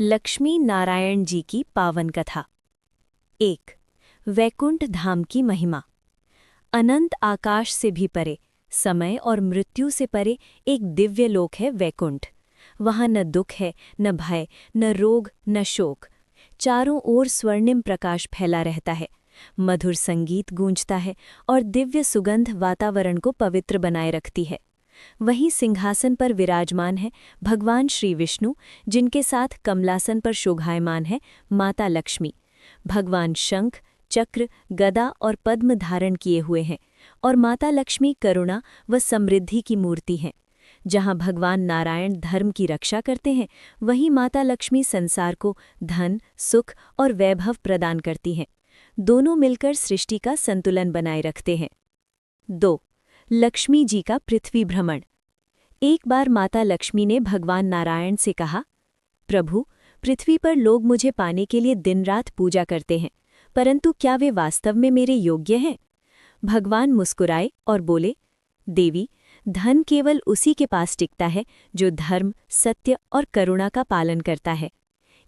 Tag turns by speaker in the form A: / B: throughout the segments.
A: लक्ष्मी नारायण जी की पावन कथा। 1। वैकुंठ धाम की महिमा। अनंत आकाश से भी परे, समय और मृत्यु से परे एक दिव्य लोक है वैकुंठ। वहाँ न दुख है, न भय, न रोग, न शोक। चारों ओर स्वर्णिम प्रकाश फैला रहता है, मधुर संगीत गूंजता है और दिव्य सुगंध वातावरण को पवित्र बनाए रखती है। वहीं सिंहासन पर विराजमान है भगवान श्री विष्णु, जिनके साथ कमलासन पर शोभायमान है माता लक्ष्मी। भगवान शंख, चक्र, गदा और पद्म धारण किए हुए हैं और माता लक्ष्मी करुणा व समृद्धि की मूर्ति हैं। जहाँ भगवान नारायण धर्म की रक्षा करते हैं, वहीं माता लक्ष्मी संसार को धन, सुख और वैभव प्रदान करती हैं। दोनों मिलकर सृष्टि का संतुलन बनाए रखते हैं। 2। लक्ष्मी जी का पृथ्वी भ्रमण। एक बार माता लक्ष्मी ने भगवान नारायण से कहा, प्रभु, पृथ्वी पर लोग मुझे पाने के लिए दिन रात पूजा करते हैं, परंतु क्या वे वास्तव में मेरे योग्य हैं? भगवान मुस्कुराए और बोले, देवी, धन केवल उसी के पास टिकता है जो धर्म, सत्य और करुणा का पालन करता है।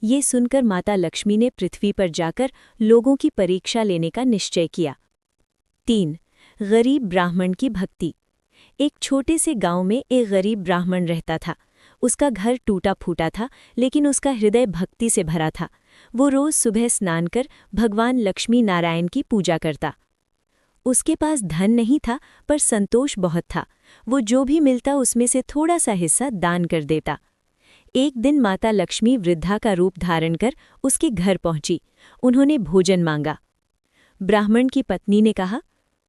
A: ये सुनकर माता लक्ष्मी ने पृथ्वी पर जाकर लोगों की परीक्षा लेने का निश्चय किया। 3। गरीब ब्राह्मण की भक्ति। एक छोटे से गांव में एक गरीब ब्राह्मण रहता था। उसका घर टूटा फूटा था, लेकिन उसका हृदय भक्ति से भरा था। वो रोज सुबह स्नान कर भगवान लक्ष्मी नारायण की पूजा करता। उसके पास धन नहीं था, पर संतोष बहुत था। वो जो भी मिलता उसमें से थोड़ा सा हिस्सा दान कर देता। एक दिन माता लक्ष्मी वृद्धा का रूप धारण कर उसके घर पहुंची। उन्होंने भोजन मांगा। ब्राह्मण की पत्नी ने कहा,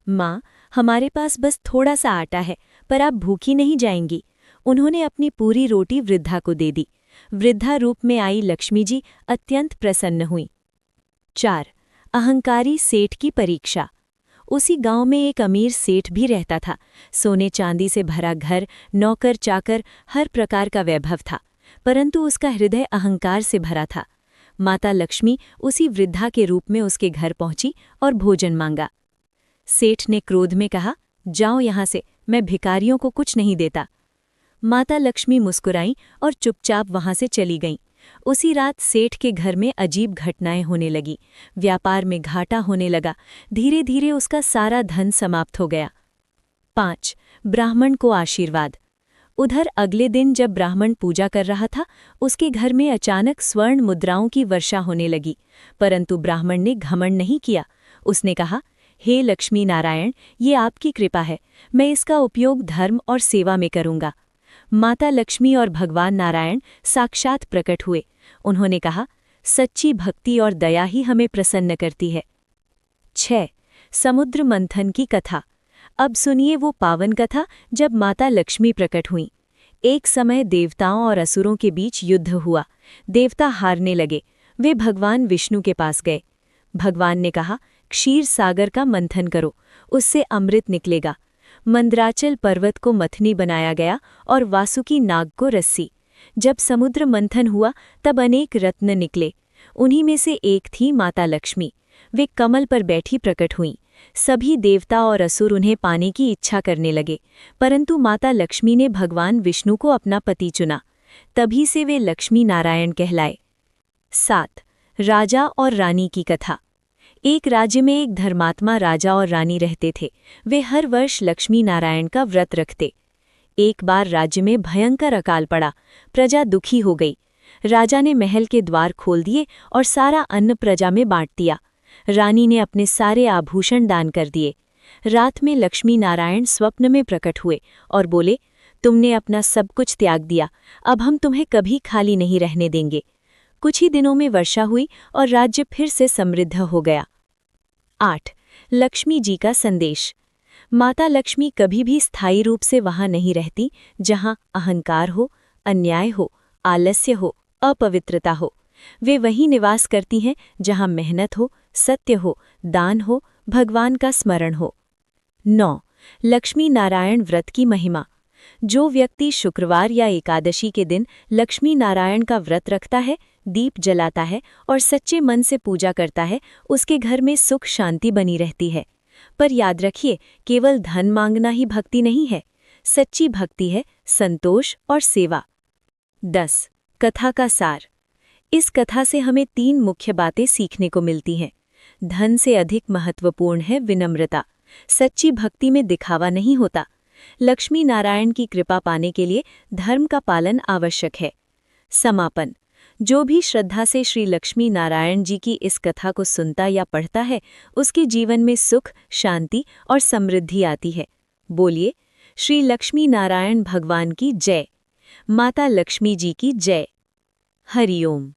A: माँ, हमारे पास बस थोड़ा सा आटा है, पर आप भूखी नहीं जाएंगी। उन्होंने अपनी पूरी रोटी वृद्धा को दे दी। वृद्धा रूप में आई लक्ष्मी जी अत्यंत प्रसन्न हुई। 4। अहंकारी सेठ की परीक्षा। उसी गांव में एक अमीर सेठ भी रहता था। सोने चांदी से भरा घर, नौकर चाकर, हर प्रकार का वैभव था, परंतु उसका हृदय अहंकार से भरा था। माता लक्ष्मी उसी वृद्धा के रूप में उसके घर पहुंची और भोजन मांगा। सेठ ने क्रोध में कहा, जाओ यहाँ से, मैं भिखारियों को कुछ नहीं देता। माता लक्ष्मी मुस्कुराईं और चुपचाप वहाँ से चली गईं। उसी रात सेठ के घर में अजीब घटनाएं होने लगी। व्यापार में घाटा होने लगा। धीरे धीरे उसका सारा धन समाप्त हो गया। 5। ब्राह्मण को आशीर्वाद। उधर अगले दिन जब ब्राह्मण पूजा कर रहा था, उसके घर में अचानक स्वर्ण मुद्राओं की वर्षा होने लगी, परंतु ब्राह्मण ने घमंड नहीं किया। उसने कहा, हे लक्ष्मी नारायण, ये आपकी कृपा है, मैं इसका उपयोग धर्म और सेवा में करूंगा। माता लक्ष्मी और भगवान नारायण साक्षात प्रकट हुए। उन्होंने कहा, सच्ची भक्ति और दया ही हमें प्रसन्न करती है। 6। समुद्र मंथन की कथा। अब सुनिए वो पावन कथा जब माता लक्ष्मी प्रकट हुईं। एक समय देवताओं और असुरों के बीच युद्ध हुआ। देवता हारने लगे। वे भगवान विष्णु के पास गए। भगवान ने कहा, क्षीर सागर का मंथन करो, उससे अमृत निकलेगा। मंदराचल पर्वत को मथनी बनाया गया और वासुकी नाग को रस्सी। जब समुद्र मंथन हुआ तब अनेक रत्न निकले। उन्हीं में से एक थी माता लक्ष्मी। वे कमल पर बैठी प्रकट हुईं। सभी देवता और असुर उन्हें पाने की इच्छा करने लगे, परंतु माता लक्ष्मी ने भगवान विष्णु को अपना पति चुना। तभी से वे लक्ष्मी नारायण कहलाए। 7। राजा और रानी की कथा। एक राज्य में एक धर्मात्मा राजा और रानी रहते थे। वे हर वर्ष लक्ष्मी नारायण का व्रत रखते। एक बार राज्य में भयंकर अकाल पड़ा। प्रजा दुखी हो गई। राजा ने महल के द्वार खोल दिए और सारा अन्न प्रजा में बांट दिया। रानी ने अपने सारे आभूषण दान कर दिए। रात में लक्ष्मी नारायण स्वप्न में प्रकट हुए और बोले, तुमने अपना सब कुछ त्याग दिया, अब हम तुम्हें कभी खाली नहीं रहने देंगे। कुछ ही दिनों में वर्षा हुई और राज्य फिर से समृद्ध हो गया। 8। लक्ष्मी जी का संदेश। माता लक्ष्मी कभी भी स्थायी रूप से वहां नहीं रहती जहां अहंकार हो, अन्याय हो, आलस्य हो, अपवित्रता हो। वे वहीं निवास करती हैं जहां मेहनत हो, सत्य हो, दान हो, भगवान का स्मरण हो। 9। लक्ष्मी नारायण व्रत की महिमा। जो व्यक्ति शुक्रवार या एकादशी के दिन लक्ष्मी नारायण का व्रत रखता है, दीप जलाता है और सच्चे मन से पूजा करता है, उसके घर में सुख शांति बनी रहती है। पर याद रखिए, केवल धन मांगना ही भक्ति नहीं है। सच्ची भक्ति है संतोष और सेवा। 10। कथा का सार। इस कथा से हमें 3 मुख्य बातें सीखने को मिलती हैं। धन से अधिक महत्वपूर्ण है विनम्रता। सच्ची भक्ति में दिखावा नहीं होता। लक्ष्मी नारायण की कृपा पाने के लिए धर्म का पालन आवश्यक है। समापन। जो भी श्रद्धा से श्री लक्ष्मी नारायण जी की इस कथा को सुनता या पढ़ता है, उसके जीवन में सुख, शांति और समृद्धि आती है। बोलिए, श्री लक्ष्मी नारायण भगवान की जय। माता लक्ष्मी जी की जय। हरिओम।